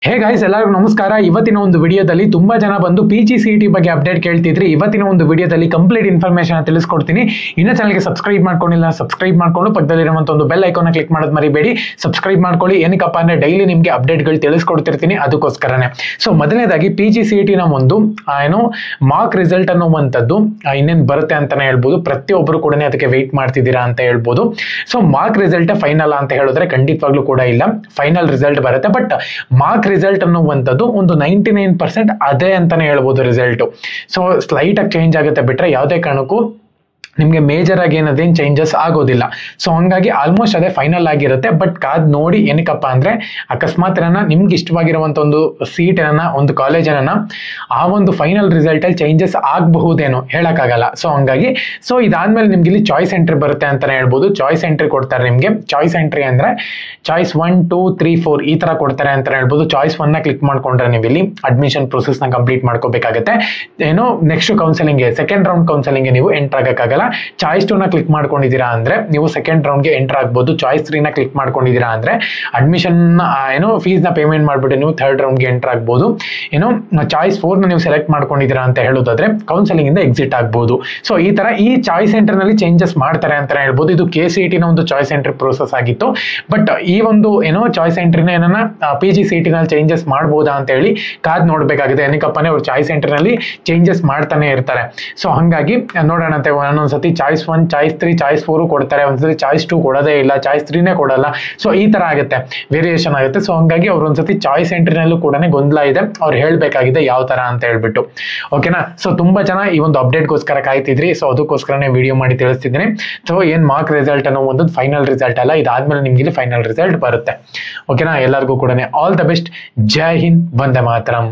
Hey guys, ಎಲ್ಲರಿಗೂ ನಮಸ್ಕಾರ. ಇವತ್ತಿನ ಒಂದು ವಿಡಿಯೋದಲ್ಲಿ ತುಂಬಾ ಜನ ಬಂದು PGCET ಬಗ್ಗೆ ಅಪ್ಡೇಟ್ ಕೇಳ್ತಿದ್ರಿ. ಇವತ್ತಿನ ಒಂದು ವಿಡಿಯೋದಲ್ಲಿ ಕಂಪ್ಲೀಟ್ ಇನ್ಫಾರ್ಮೇಶನ್ ತಿಳಿಸ್ಕೊಡ್ತೀನಿ. ಇನ್ನ ಚಾನಲ್ಗೆ ಸಬ್ಸ್ಕ್ರೈಬ್ ಮಾಡ್ಕೊಂಡಿಲ್ಲ, ಸಬ್ಸ್ಕ್ರೈಬ್ ಮಾಡ್ಕೊಂಡು ಪಕ್ಕದಲ್ಲಿರುವಂತ ಒಂದು ಬೆಲ್ ಐಕಾನ್ ಕ್ಲಿಕ್ ಮಾಡೋದು ಮರಿಬೇಡಿ. ಸಬ್ಸ್ಕ್ರೈಬ್ ಮಾಡ್ಕೊಳ್ಳಿ. ಏನಕ್ಕಪ್ಪ ಅಂದ್ರೆ ಡೈಲಿ ನಿಮಗೆ ಅಪ್ಡೇಟ್ಗಳು ತಿಳಿಸ್ಕೊಡ್ತಿರ್ತೀನಿ, ಅದಕ್ಕೋಸ್ಕರನೇ. ಸೊ ಮೊದಲನೇದಾಗಿ PGCET ನ ಒಂದು ಮಾರ್ಕ್ ರಿಸಲ್ಟ್ ಅನ್ನುವಂಥದ್ದು ಇನ್ನೇನು ಬರುತ್ತೆ ಅಂತಾನೆ ಹೇಳ್ಬೋದು. ಪ್ರತಿಯೊಬ್ಬರು ಕೂಡ ಅದಕ್ಕೆ ವೆಯ್ಟ್ ಮಾಡ್ತಿದ್ದೀರಾ ಅಂತ ಹೇಳ್ಬೋದು. ಸೊ ಮಾರ್ಕ್ ರಿಸಲ್ಟ್ ಫೈನಲ್ ಅಂತ ಹೇಳಿದ್ರೆ ಖಂಡಿತವಾಗ್ಲೂ ಕೂಡ ಇಲ್ಲ, ಫೈನಲ್ ರಿಸಲ್ಟ್ ಬರುತ್ತೆ. ಬಟ್ ಮಾರ್ಕ್ ರಿಸಲ್ಟ್ ಅನ್ನುವಂಥದ್ದು ಒಂದು 99% ಅದೇ ಅಂತಾನೆ ಹೇಳ್ಬೋದು ರಿಸಲ್ಟ್. ಸೊ ಸ್ಲೈಟ್ ಆಗಿ ಚೇಂಜ್ ಆಗುತ್ತೆ ಬಿಟ್ರೆ ಯಾವುದೇ ಕಾರಣಕ್ಕೂ ನಿಮಗೆ ಮೇಜರ್ ಆಗಿ ಏನದೇನು ಚೇಂಜಸ್ ಆಗೋದಿಲ್ಲ. ಸೊ ಹಂಗಾಗಿ ಆಲ್ಮೋಸ್ಟ್ ಅದೇ ಫೈನಲ್ ಆಗಿರುತ್ತೆ. ಬಟ್ ಕಾದ್ ನೋಡಿ, ಏನಕ್ಕಪ್ಪ ಅಂದ್ರೆ ಅಕಸ್ಮಾತ್ ನಿಮ್ಗೆ ಇಷ್ಟವಾಗಿರುವಂತ ಒಂದು ಸೀಟ್ ಒಂದು ಕಾಲೇಜ್ ಆ ಒಂದು ಫೈನಲ್ ರಿಸಲ್ಟ್ ಅಲ್ಲಿ ಚೇಂಜಸ್ ಆಗಬಹುದೇನೋ ಹೇಳಕ್ಕಾಗಲ್ಲ. ಸೊ ಹಂಗಾಗಿ ಸೊ ಇದಾದ್ಮೇಲೆ ನಿಮ್ಗೆ ಇಲ್ಲಿ ಚಾಯ್ಸ್ ಎಂಟ್ರಿ ಬರುತ್ತೆ ಅಂತಾನೆ ಹೇಳ್ಬೋದು. ಚಾಯ್ಸ್ ಎಂಟ್ರಿ ಕೊಡ್ತಾರೆ ನಿಮ್ಗೆ. ಚಾಯ್ಸ್ ಎಂಟ್ರಿ ಅಂದ್ರೆ ಚಾಯ್ಸ್ 1, 2, 3, 4 ಈ ತರ ಕೊಡ್ತಾರೆ ಅಂತ ಹೇಳ್ಬೋದು. ಚಾಯ್ಸ್ 1 ಕ್ಲಿಕ್ ಮಾಡ್ಕೊಂಡ್ರೆ ನೀವು ಇಲ್ಲಿ ಅಡ್ಮಿಷನ್ ಪ್ರೊಸೆಸ್ ನ ಕಂಪ್ಲೀಟ್ ಮಾಡ್ಕೋಬೇಕಾಗುತ್ತೆ. Next counselling second round counselling ನೀವು ಎಂಟರ್ ಆಗಕ್ಕಾಗಲ್ಲ. ಚಾಯ್ಸ್ 2 ಕ್ಲಿಕ್ ಮಾಡ್ಕೊಂಡಿದ್ದೀರಾ ಅಂದ್ರೆ ನೀವು ಸೆಕೆಂಡ್ ರೌಂಡ್ ಗೆ ಎಂಟರ್ ಆಗ್ಬಹುದು. ಚಾಯ್ಸ್ 3 ಕ್ಲಿಕ್ ಮಾಡ್ಕೊಂಡಿದ್ದೀರಾ ಅಂದ್ರೆ ಅಡ್ಮಿಷನ್ ಫೀಸ್ ನ ಪೇಮೆಂಟ್ ಮಾಡ್ಬಿಟ್ಟು ನೀವು ಥರ್ಡ್ ರೌಂಡ್ ಗೆ ಎಂಟರ್ ಆಗ್ಬಹುದು. ಚಾಯ್ಸ್ 4 ನೀವು ಸೆಲೆಕ್ಟ್ ಮಾಡ್ಕೊಂಡಿದ್ದೀರಾ ಅಂತ ಹೇಳೋದಾದ್ರೆ ಕೌನ್ಸೆಲಿಂಗ್ ಇಂದ ಎಕ್ಸಿಟ್ ಆಗ್ಬಹುದು. ಸೊ ಈ ತರ ಈ ಚಾಯ್ಸ್ ಸೆಂಟರ್ ನಲ್ಲಿ ಚೇಂಜಸ್ ಮಾಡ್ತಾರೆ ಅಂತ ಹೇಳ್ಬೋದು. ಇದು KCET ನ ಒಂದು ಚಾಯ್ಸ್ ಎಂಟ್ರಿ ಪ್ರೋಸೆಸ್ ಆಗಿತ್ತು. ಬಟ್ ಈ ಒಂದು ಚಾಯ್ಸ್ ಎಂಟ್ರಿನ PGCET ನಲ್ಲಿ ಚೇಂಜಸ್ ಮಾಡಬಹುದಾ ಅಂತ ಹೇಳಿ ಕಾದ್ ನೋಡ್ಬೇಕಾಗಿದೆ. ಏನಕ್ಕಪ್ಪನೇ ಅವ್ರು ಚಾಯ್ಸ್ ಎಂಟ್ರಿ ನಲ್ಲಿ ಚೇಂಜಸ್ ಮಾಡ್ತಾನೆ ಇರ್ತಾರೆ. ಸೊ ಹಂಗಾಗಿ ನೋಡೋಣ ಅಂತ ಒಂದೊಂದ್ಸತಿ ಚಾಯ್ಸ್ 1, ಚಾಯ್ಸ್ 3, ಚಾಯ್ಸ್ 4 ಕೊಡ್ತಾರೆ, ಒಂದ್ಸತಿ ಚಾಯ್ಸ್ 2 ಕೊಡೋದೇ ಇಲ್ಲ, ಚಾಯ್ಸ್ 3 ಕೊಡಲ್ಲ. ಸೊ ಈ ತರ ಆಗುತ್ತೆ, ವೇರಿಯೇಷನ್ ಆಗುತ್ತೆ. ಸೊ ಹಂಗಾಗಿ ಅವ್ರು ಒಂದ್ಸತಿ ಚಾಯ್ಸ್ ಎಂಟ್ರಿನಲ್ಲೂ ಕೂಡ ಗೊಂದಲ ಇದೆ, ಅವ್ರು ಹೇಳ್ಬೇಕಾಗಿದೆ ಯಾವ ತರ ಅಂತ ಹೇಳ್ಬಿಟ್ಟು. ಓಕೆನಾ? ಸೊ ತುಂಬಾ ಜನ ಈ ಒಂದು ಅಪ್ಡೇಟ್ಗೋಸ್ಕರ ಕಾಯ್ತಿದ್ರಿ. ಸೊ ಅದಕ್ಕೋಸ್ಕರನೇ ವಿಡಿಯೋ ಮಾಡಿ ತಿಳಿಸ್ತಿದ್ದೀನಿ. ಸೊ ಏನ್ ಮಾರ್ಕ್ ರಿಸಲ್ಟ್ ಅನ್ನೋ ಒಂದು ಫೈನಲ್ ರಿಸಲ್ಟ್ ಅಲ್ಲ, ಇದಾದ್ಮೇಲೆ ನಿಮ್ಗೆ ಇಲ್ಲಿ ಫೈನಲ್ ರಿಸಲ್ಟ್ ಬರುತ್ತೆ. ಓಕೆನಾ? ಎಲ್ಲರಿಗೂ ಕೂಡ all the best. Jai Hind, Vande Mataram.